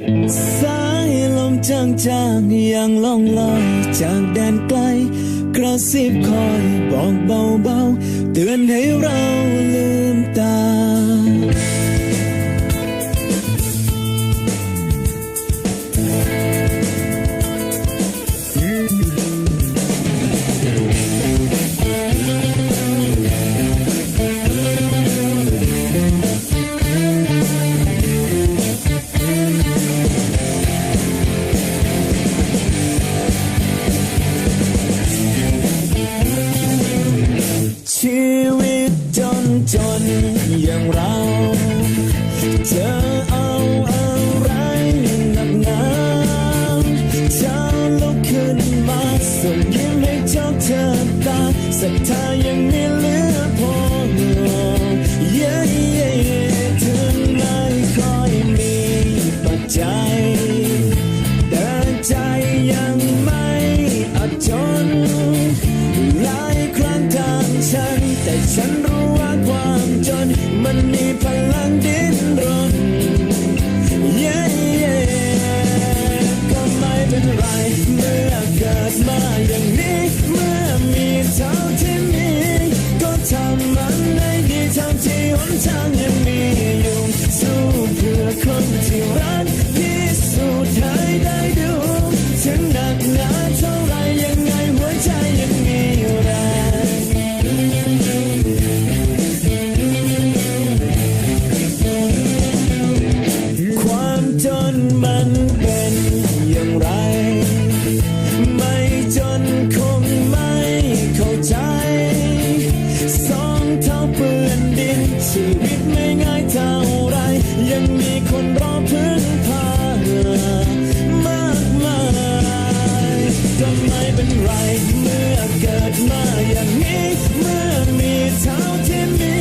สายลมจางๆยังล่องลอยจากแดนไกลกระซิบคอยบอกเบาๆเตือนให้เราลืมตาชีวิตจนอย่างเราจะเอาอะไรหนักหนาเช้าลุกขึ้นมาส่งยิ้มให้เจ้าเธอตาศรัทธายังไม่เหลือพอถึงไม่ค่อยมีปัจจัยแต่ใจยังไม่อับจนหลายครั้งทางฉันแต่ฉันรู้ว่าความจนมันมีพลังดิ้นรนก็ไม่เป็นไรเมื่อเกิดมาอย่างนี้เมื่อมีเท่าที่มีก็ทำมันให้ดีเท่าที่หนทางยังมีอยู่สู้เพื่อคนที่รักพิสูจน์ให้ได้ดูถึงหนักหนาเท่าไรยังไงหัวใจยังมีแรงความจนมันเป็นอย่างไรไม่จนคงไม่เข้าใจสองเท้าเปื้อนดินชีวิตไม่ง่ายเท่าไรยังมีคนรอพึ่งพามากมายก็ไม่เป็นไรเมื่อเกิดมาอย่างนี้เมื่อมีเท่าที่มี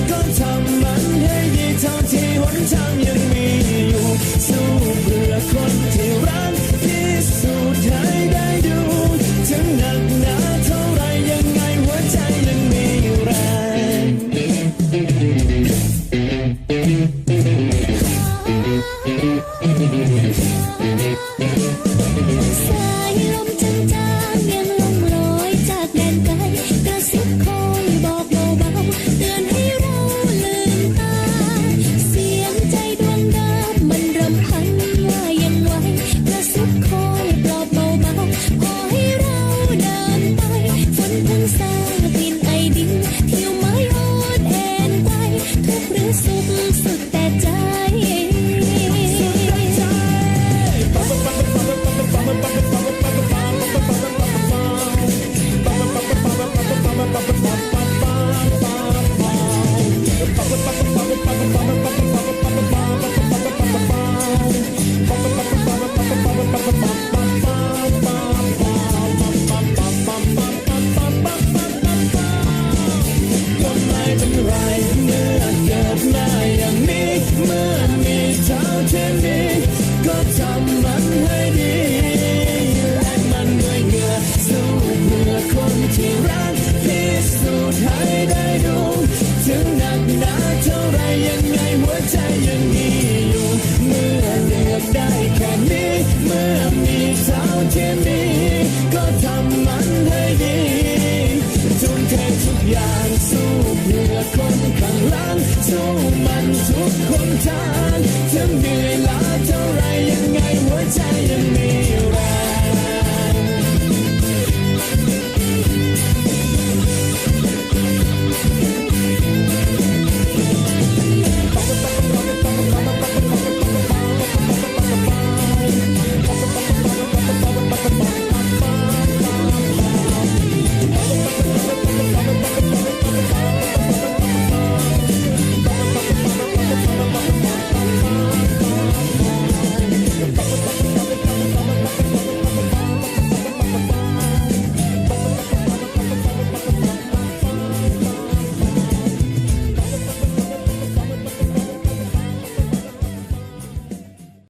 ก็ทำมันให้ดีเท่าที่หนทางยังมีอยู่สู้เพื่อคนที่รักพิสูจน์ให้ได้ดูถึงหนักหนาเท่าไรยังไงหัวใจยังมีแรงสายลมจางๆยังล่องลอยจากแดนไกลกระซิบคอยบอกเบาๆเตือนให้เราลืมตาเสียงใจดวงดาวมันรำพันว่ายังไหวกระซิบคอยปลอบเบาๆขอให้เราเดินไปฝนเพิ่งซาดินไอดินเที่ยวไม้อ่อนแอนไปทุกข์หรือสุขสุดแต่ใจก็ไม่เป็นไรเมื่อเกิดมาอย่างนี้เมื่อมีเท่าที่มีก็ทำมันให้ดีและมันด้วยเหงื่อสู้เพื่อคนที่รักพิสูจน์ให้ได้ดูถึงหนักหนาเท่าไรยังไงหัวใจยังมีอยู่เมื่อเลือกได้แค่นี้เมื่อมีเท่าที่มีก็ทำมันให้ดีทุ่มเททุกอย่างสู้เพื่อคนข้างหลังสู้มันทุกคนทางถึงเหนื่อยล้าเท่าไรยังไงหัวใจยังมีแรง